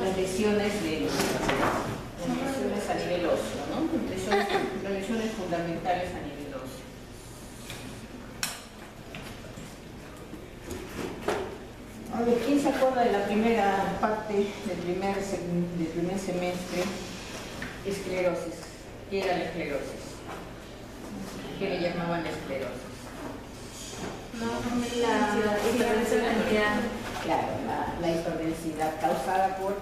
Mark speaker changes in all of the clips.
Speaker 1: las lesiones a nivel óseo, ¿no? Las lesiones fundamentales a nivel óseo. A ver, ¿quién se acuerda de la primera parte del primer semestre? Esclerosis. ¿Qué era la esclerosis? ¿Qué le llamaban la esclerosis?
Speaker 2: La hiperdensidad.
Speaker 1: Claro, la hiperdensidad causada por...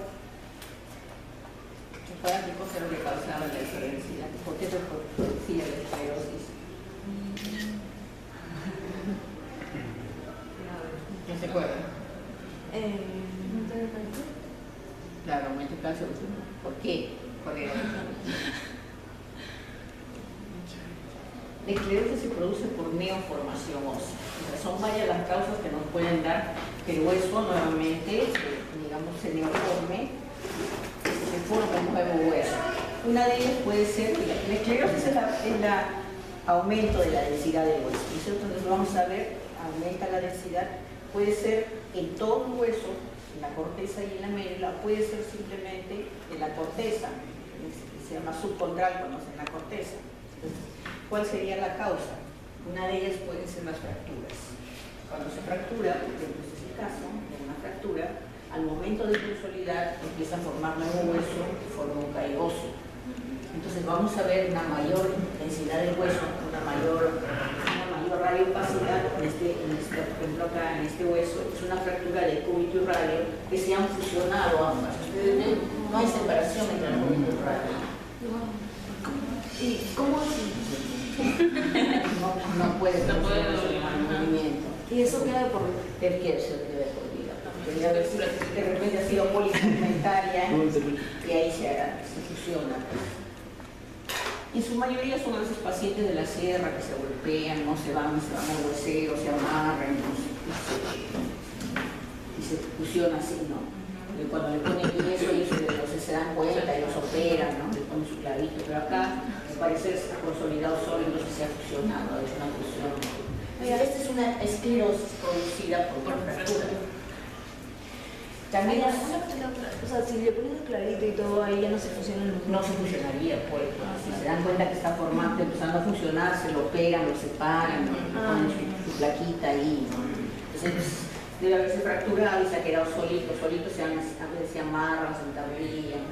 Speaker 1: ¿Qué cosa era lo que causaba la hiperdensidad? ¿Por qué se producía la esclerosis? ¿No se acuerdan? Claro, aumento de calcio. ¿Por qué? ¿Cuál era? La esclerosis se produce por neoformación ósea. O sea, son varias las causas que nos pueden dar que el hueso nuevamente, digamos, se neoforme, se forma un nuevo hueso. Una de ellas puede ser, la esclerosis es el aumento de la densidad del hueso. Entonces vamos a ver, aumenta la densidad, puede ser en todo el hueso, en la corteza y en la médula, puede ser simplemente en la corteza, se llama subcondral cuando es en la corteza. Entonces, ¿cuál sería la causa? Una de ellas pueden ser las fracturas. Cuando se fractura, este es el caso de una fractura, al momento de consolidar empieza a formar nuevo hueso y forma un callo óseo. Entonces vamos a ver una mayor densidad del hueso, una mayor radiopacidad por ejemplo acá en este hueso, es una fractura de cúbito y radio que se han fusionado ambas. Ustedes ven, no hay separación entre el cúbito y el radio.
Speaker 2: ¿Y cómo así?
Speaker 1: No puede el movimiento.
Speaker 2: ¿Y eso queda por
Speaker 1: ¿Qué quiere ser que debe por vida? De repente ha sido polisegmentaria y ahí se fusiona. En su mayoría son a veces pacientes de la sierra que se golpean, no se van al huesero, se amarran y se fusiona así, ¿no? Y cuando le ponen yeso, ellos se dan cuenta y los operan, ¿no? Le ponen su clavito, pero acá al parecer está consolidado solo, entonces se ha fusionado, es una fusión. Mira, esta es una esclerosis producida por una fractura. También
Speaker 2: o sea, si le pones un clavito y todo ahí ya no se fusiona.
Speaker 1: No se fusionaría, pues. Si se dan cuenta que está formando, empezando a funcionar, se lo operan, lo separan, ponen su plaquita ahí, ¿no? Entonces debe haberse fracturado y se ha quedado solito, a veces se amarran, se entablillan.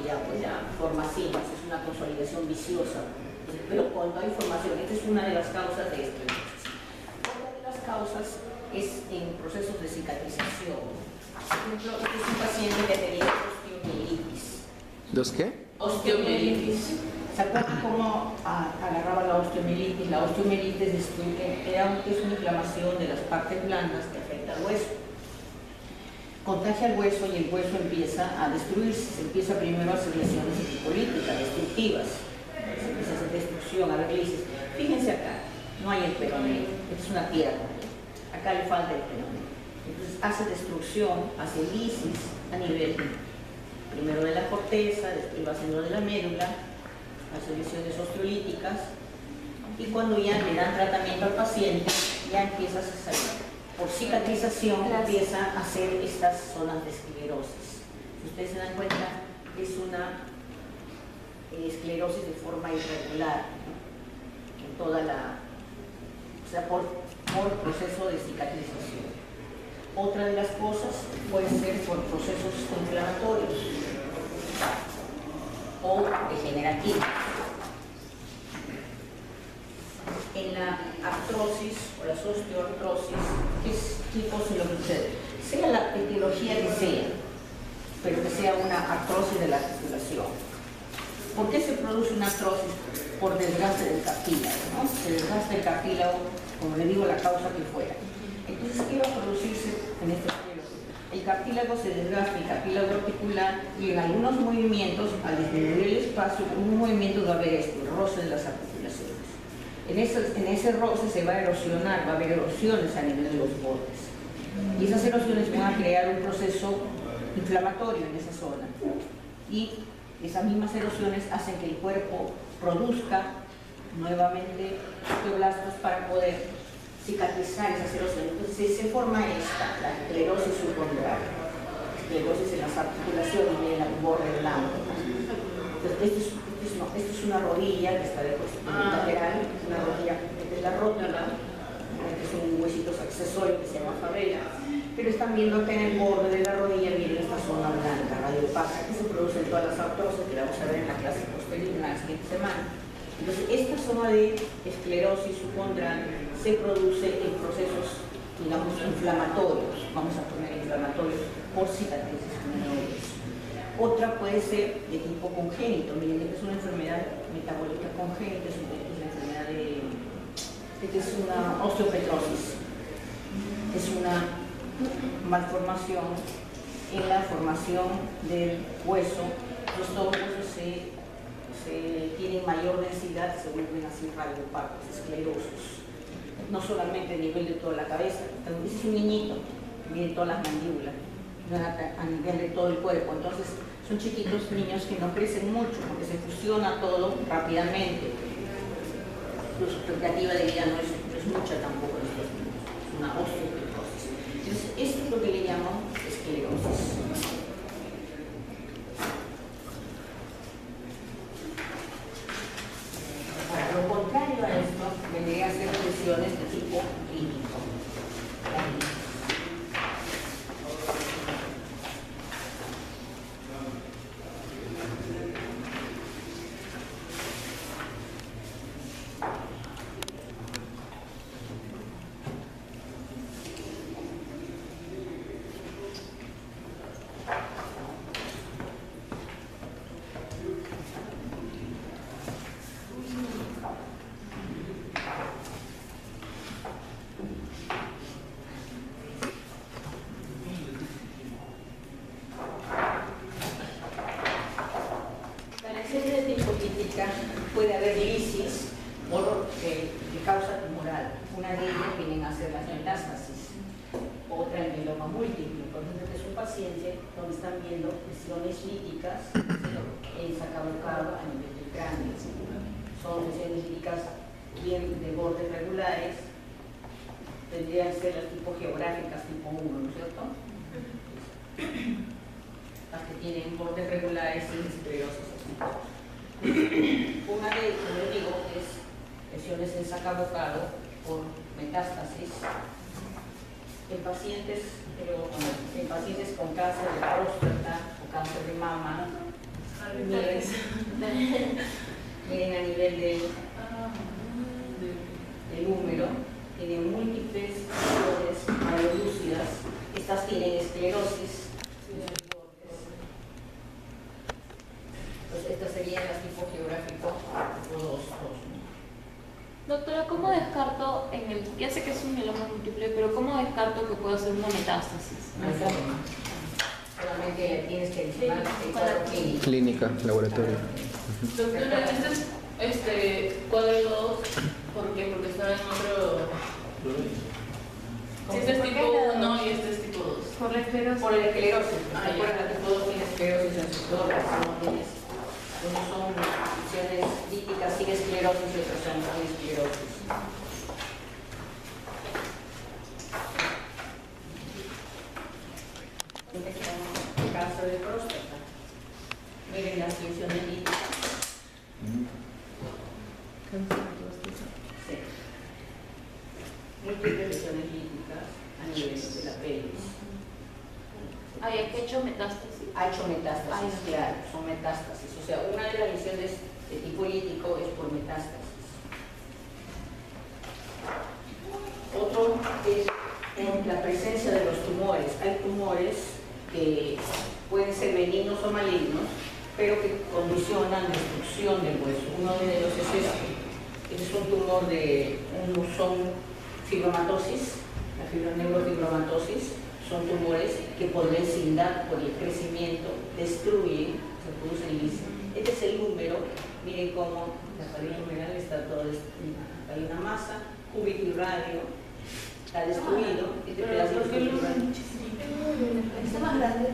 Speaker 1: Y ya, pues ya forma así, es una consolidación viciosa. Pero cuando hay formación, esta es una de las causas de esto. Otra de las causas es en procesos de cicatrización. Por ejemplo, este es un paciente que tenía osteomielitis.
Speaker 3: ¿Dos qué?
Speaker 1: Osteomielitis. ¿Se acuerdan cómo agarraba la osteomielitis? La osteomielitis es una inflamación de las partes blandas que afecta al hueso. Contagia el hueso y el hueso empieza a destruirse. Se empieza primero a hacer lesiones epipolíticas, destructivas. Se empieza a hacer destrucción, a ver lisis. Fíjense acá, no hay el peroné, esta es una pierna. Acá le falta el peroné. Entonces hace destrucción, hace lisis a nivel primero de la corteza, después va haciendo de la médula, hace lesiones osteolíticas y cuando ya le dan tratamiento al paciente ya empieza a salir. Por cicatrización empieza a hacer estas zonas de esclerosis. Si ustedes se dan cuenta, es una esclerosis de forma irregular, ¿no? En toda la... O sea, por proceso de cicatrización. Otra de las cosas puede ser por procesos inflamatorios o degenerativos. En la artrosis o las osteoartrosis, ¿qué cosa es lo que sucede? Sea la etiología que sea, pero que sea una artrosis de la articulación. ¿Por qué se produce una artrosis? Por desgaste del cartílago, ¿no? Se desgasta el cartílago, como le digo, la causa que fuera. Entonces, ¿qué va a producirse en este proceso? El cartílago se desgasta, el cartílago articular, y en algunos movimientos, al disminuir el espacio, en un movimiento va a haber esto, el roce de las articulaciones. En ese roce se va a erosionar, va a haber erosiones a nivel de los bordes. Y esas erosiones van a crear un proceso inflamatorio en esa zona. Y esas mismas erosiones hacen que el cuerpo produzca nuevamente osteoblastos para poder cicatrizar esas erosiones. Entonces se forma esta, la esclerosis subcondral. esclerosis en las articulaciones, miren el borde blanco. Entonces, esto es una rodilla que está de lateral, una rodilla que es la rótula, que son huesitos accesorios que se llama favela, pero están viendo acá en el borde de la rodilla, miren esta zona blanca, radiopaca, que se produce en todas las artroses, que la vamos a ver en la clase posterior, en la siguiente semana. Entonces, esta zona de esclerosis subcondral se produce en procesos, digamos, inflamatorios, vamos a poner inflamatorios por cicatrices menores. Otra puede ser de tipo congénito, miren, esta es una enfermedad metabólica congénita, es una enfermedad que es una osteopetrosis, es una malformación en la formación del hueso. Los huesos tienen mayor densidad, se vuelven así radiopacos, esclerosos, no solamente a nivel de toda la cabeza, es un niñito, miren todas las mandíbulas, a nivel de todo el cuerpo. Entonces son chiquitos niños que no crecen mucho porque se fusiona todo rápidamente. Su expectativa de vida no es mucha tampoco en estos niños, es una osteopetrosis. Entonces esto es lo que le llamo esclerosis. Lo contrario a esto vendría a ser lesiones de tipo clínico. Puede haber lisis de causa tumoral. Una de ellas vienen a ser las metástasis, otra el mieloma múltiple. Por ejemplo, que es un paciente donde están viendo lesiones líticas en sacabocado a nivel del cráneo. Son lesiones líticas bien de bordes regulares, tendrían que ser las tipo geográficas tipo 1, ¿no es cierto? Las que tienen bordes regulares sin esclerosis. Una de ellas, como les digo, es lesiones en sacabocado por metástasis en pacientes con cáncer de próstata o cáncer de mama. Miren a nivel del húmero, tienen múltiples lesiones maiolúcidas. Estas tienen esclerosis. Estas serían las tipo geográfico o 2.
Speaker 3: Doctora, ¿cómo descarto ya sé que es un mieloma múltiple, pero cómo descarto que pueda ser una metástasis?
Speaker 1: No hay forma. Solamente tienes que visitar el cuadro clínico.
Speaker 4: Clínica, laboratorio.
Speaker 3: Doctora, este es cuadro 2, ¿por qué? Porque está en otro... Si este es tipo 1 y este es tipo 2.
Speaker 2: Por la esclerosis.
Speaker 1: Por el esclerosis. Recuerda que tipo 2 tiene esclerosis en sus dos, unos son lesiones líticas sin esclerosis y otras son con esclerosis. Cáncer de próstata. Miren las lesiones líticas. Sí. Múltiples lesiones líticas a nivel de la pelvis.
Speaker 3: ¿Hay hecho metástasis?
Speaker 1: Ha hecho metástasis, claro, son metástasis. O sea, una de las lesiones de tipo lítico es por metástasis. Otro es en la presencia de los tumores. Hay tumores que pueden ser benignos o malignos, pero que condicionan la destrucción del hueso. Uno de ellos es este. Es un tumor son fibromatosis, la neurofibromatosis. Son tumores que por densidad, por el crecimiento, destruyen, se producen lisis. Este es el húmero, miren cómo la pared humeral está todo destruida. Hay una masa, cúbito y radio, está destruido. Este pedazo es
Speaker 2: Está más grande.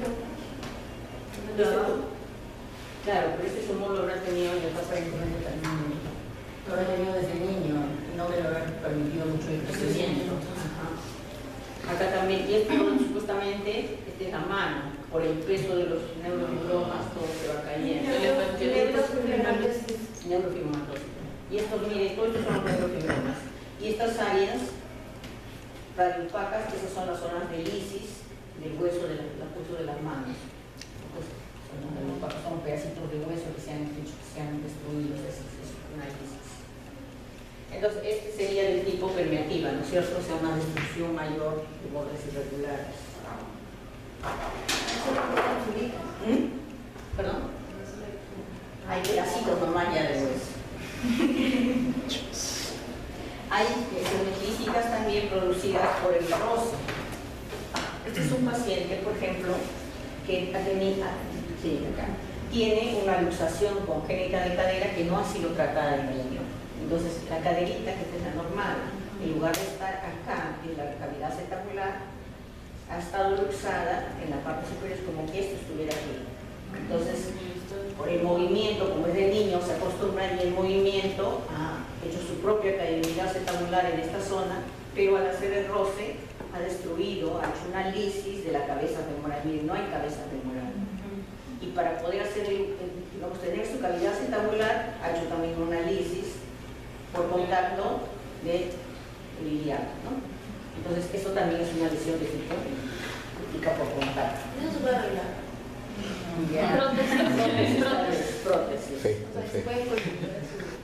Speaker 1: Claro, pero este tumor lo habrá tenido en el aparentemente también. Lo habrá tenido desde niño, no me lo habrá permitido mucho el crecimiento. Acá también, y esto supuestamente, esta es la mano, por el peso de los neurofibromas, todo se va cayendo. Neurofibromatosis. Y estos, miren, todos estos son los neurofibromas. Y estas áreas radiopacas, esas son las zonas de lisis del hueso de las manos. Entonces, son pedacitos de hueso que se han destruido, es una lisis. Entonces, este sería del tipo permeativa, ¿no es cierto? O sea, una destrucción mayor de bordes irregulares. ¿Perdón? Hay pedacitos nomás ya de hueso. Hay metilíticas también producidas por el roce. Este es un paciente, por ejemplo, que tiene una luxación congénita de cadera que no ha sido tratada de niño. Entonces, la caderita, que es la normal, en lugar de estar acá en la cavidad acetabular, ha estado luxada en la parte superior, es como que esto estuviera aquí. Entonces, por el movimiento, como es de niño, se acostumbra y el movimiento ha hecho su propia cavidad acetabular en esta zona, pero al hacer el roce ha destruido, ha hecho una lisis de la cabeza femoral. Miren, no hay cabeza femoral. Y para poder hacer, tener su cavidad acetabular, ha hecho también una lisis por contacto de iliaco, ¿no? Entonces, eso también es una lesión de tipo implica por contacto.
Speaker 2: Eso se puede arreglar.
Speaker 1: Prótesis.
Speaker 4: Sí,
Speaker 2: O sea,
Speaker 4: sí.
Speaker 2: se puede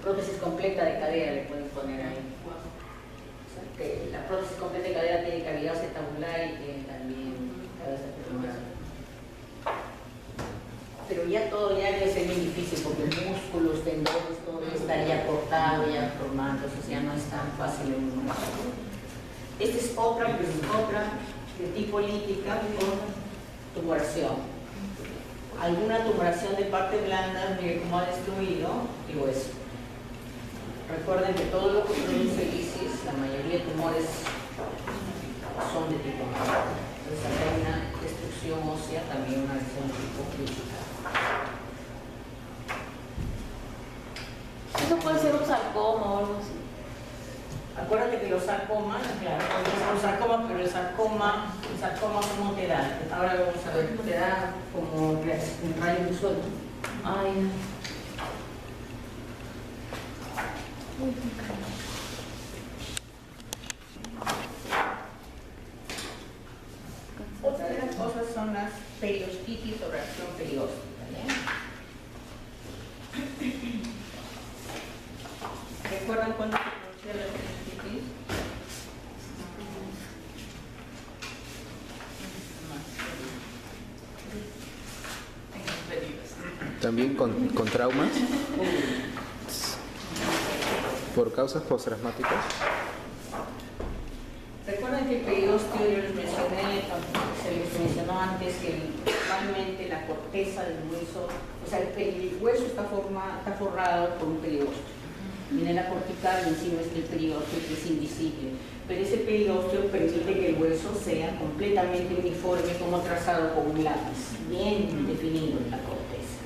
Speaker 1: Prótesis completa de cadera le pueden poner ahí. O sea, que la prótesis completa de cadera tiene cavidad acetabular y tiene también cabeza femoral. Pero ya todo ya debe ser muy difícil porque músculos, tendones, todo estaría cortado, ya formando, o sea, no es tan fácil en un momento. Esta es otra de tipo lítica con tumoración. Alguna tumoración de parte blanda, mire cómo ha destruido el hueso. Recuerden que todo lo que produce lisis, la mayoría de tumores son de tipo blanda. Entonces acá hay una destrucción ósea, también una lesión de tipo lítica.
Speaker 3: Eso puede ser un sarcoma o algo así.
Speaker 1: Acuérdate que los sarcomas, claro, son sarcomas, pero el sarcoma ¿cómo te da? Ahora vamos a ver, te da como un rayo de sol.
Speaker 3: Ay,
Speaker 1: Otra de las cosas son las periostitis o reacción perióstica. ¿Recuerdan cuándo se producía la periostitis?
Speaker 4: También con traumas por causas postraumáticas.
Speaker 1: Recuerden que el periósteo, yo les mencioné, se les mencionó antes que normalmente la corteza del hueso, o sea, el hueso está forrado por un periósteo. Viene la cortical y encima está el periósteo, que es invisible. Pero ese periósteo permite que el hueso sea completamente uniforme, como trazado con un lápiz, bien definido en la corteza.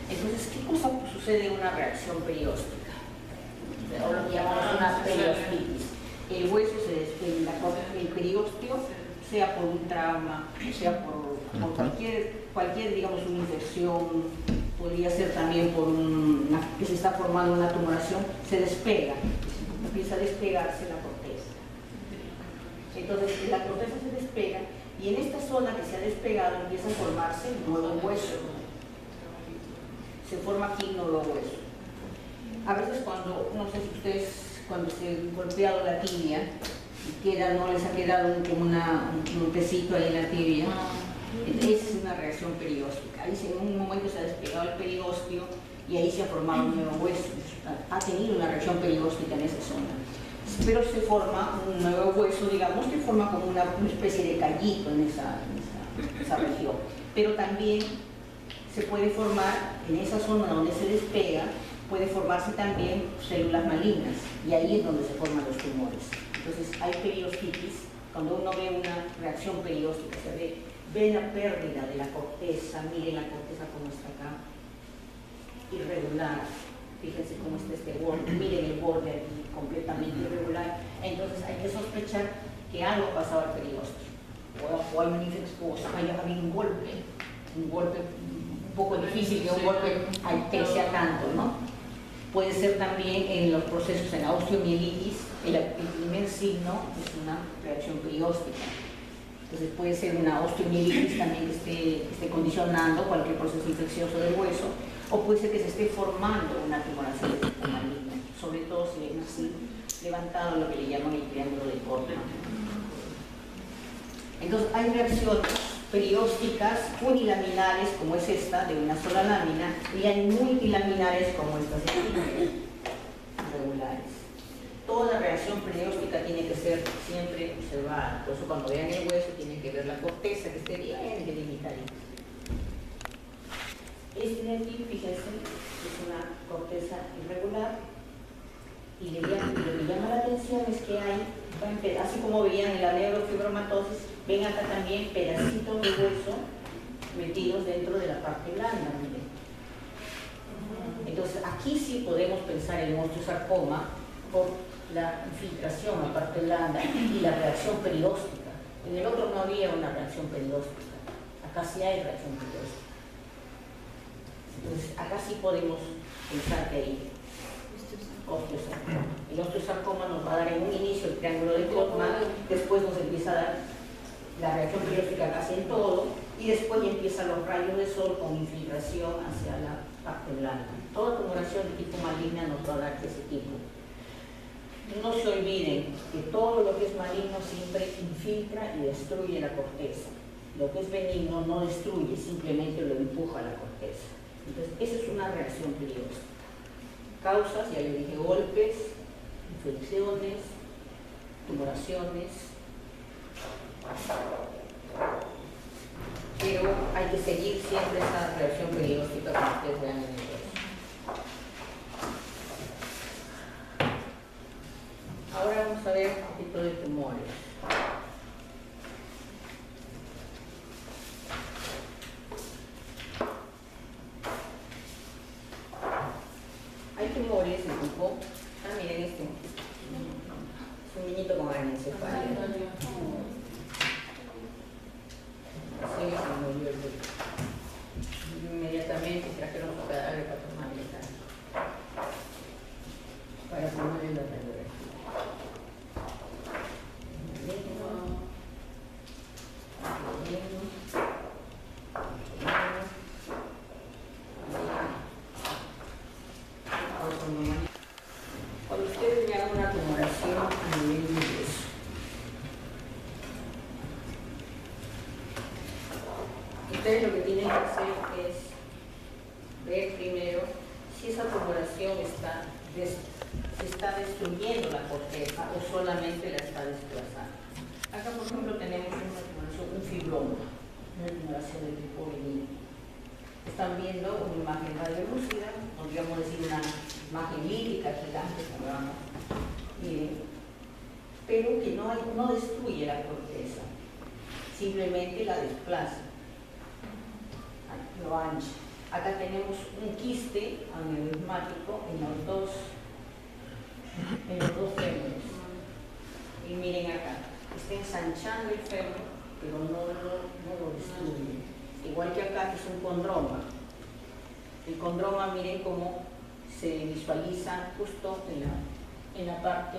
Speaker 1: Entonces, ¿qué cosa sucede en una reacción perióstica? O lo que llamamos una periostitis. El hueso se despega, el periósteo, sea por un trauma, sea por cualquier, digamos, una infección, podría ser también por que se está formando una tumoración, se despega, empieza a despegarse la corteza. Entonces, la corteza se despega y en esta zona que se ha despegado empieza a formarse un nuevo hueso. Se forma aquí un nuevo hueso. A veces cuando, no sé si ustedes, cuando se han golpeado la tibia, no les ha quedado como un pesito ahí en la tibia. Esa es una reacción perióstica. Ahí en un momento se ha despegado el periósteo y ahí se ha formado un nuevo hueso. Ha tenido una reacción perióstica en esa zona. Pero se forma un nuevo hueso, digamos, que forma como una especie de callito en esa región. Pero también se puede formar en esa zona donde se despega, puede formarse también células malignas y ahí es donde se forman los tumores. Entonces hay periostitis, cuando uno ve una reacción perióstica, se ve la pérdida de la corteza, miren la corteza como está acá, irregular, fíjense cómo está este borde, miren el borde aquí completamente irregular, entonces hay que sospechar que algo pasaba al periósteo. o hay habido un golpe un poco difícil, que un golpe pese a tanto, ¿no? Puede ser también en los procesos en la osteomielitis, el primer signo es una reacción perióstica. Entonces puede ser una osteomielitis también que esté condicionando cualquier proceso infeccioso del hueso, o puede ser que se esté formando una tumoración de tipo maligno, sobre todo si ven así levantado lo que le llaman el triángulo de Portman. Entonces hay reacciones periósticas unilaminares como es esta de una sola lámina, y hay multilaminares como estas de aquí, regulares. Toda reacción perióstica tiene que ser siempre observada, por eso cuando vean el hueso tienen que ver la corteza que esté bien delimitadita. Este de aquí, fíjense, es una corteza irregular, y lo que llama la atención es que hay, así como veían en la neurofibromatosis, ven acá también pedacitos de hueso metidos dentro de la parte blanda, miren. Entonces aquí sí podemos pensar en osteosarcoma por la infiltración a parte blanda y la reacción perióstica. En el otro no había una reacción perióstica, acá sí hay reacción perióstica. Entonces acá sí podemos pensar que hay osteosarcoma. El osteosarcoma nos va a dar en un inicio el triángulo de Portman, después nos empieza a dar la reacción perióstica casi en todo, y después ya empiezan los rayos de sol con infiltración hacia la parte blanda. Toda tumoración de tipo maligna nos va a dar ese tipo. No se olviden que todo lo que es maligno siempre infiltra y destruye la corteza. Lo que es benigno no destruye, simplemente lo empuja a la corteza. Entonces, esa es una reacción perióstica. Causas, ya les dije, golpes, infecciones, tumoraciones, pero hay que seguir siempre esa reacción perióstica que ustedes vean en el hueso. Ahora vamos a ver un poquito de tumores. Hay tumores de tipo, miren este, es un niñito con anencefalia. Sí, se murió el bebé. Inmediatamente trajeron su cadáver para tomarle sangre, para ponerle la radiografía. Cuando ustedes vean una tumoración a nivel de hueso, ustedes lo que tienen que hacer es ver primero si esa tumoración se está destruyendo la corteza o solamente la está desplazando. Acá, por ejemplo, tenemos una tumoración, un fibroma, una tumoración de tipo benigno. Están viendo una imagen radiolúcida, podríamos decir una imagen lítica gigante, como vamos, miren, pero que no destruye la corteza, simplemente la desplaza, lo ancha. Acá tenemos un quiste aneurismático en los dos fémures. Y miren acá, está ensanchando el fémur, pero no lo destruye. Igual que acá, que es un condroma. El condroma, miren cómo se visualiza justo en la parte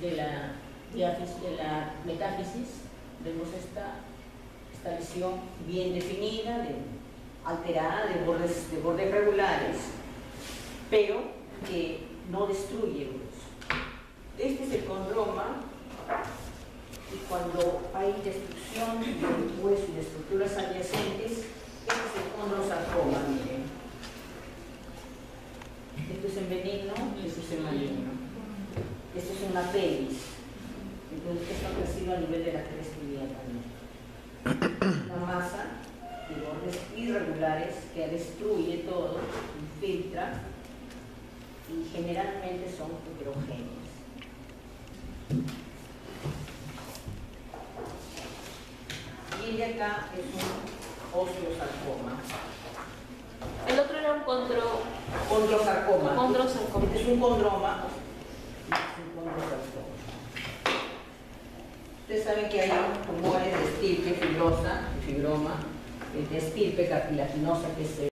Speaker 1: de la metáfisis. Vemos esta lesión bien definida, alterada, de bordes regulares, pero que no destruye el hueso. Este es el condroma, y cuando hay destrucción del hueso y de estructuras adyacentes, este es el condrosarcoma, miren. Esto es en benigno y esto es en maligno. Esto es una pelvis. Entonces, esto ha crecido a nivel de la cresta también. Una masa de bordes irregulares que destruye todo, infiltra, y generalmente son heterogéneas. Y el de acá es un osteosarcoma.
Speaker 3: El otro era un
Speaker 1: Condrosarcoma.
Speaker 3: condrosarcoma.
Speaker 1: Este es un condroma. Es un condrosarcoma. Ustedes saben que hay tumores de estirpe fibrosa, fibroma, de estirpe cartilaginosa, que se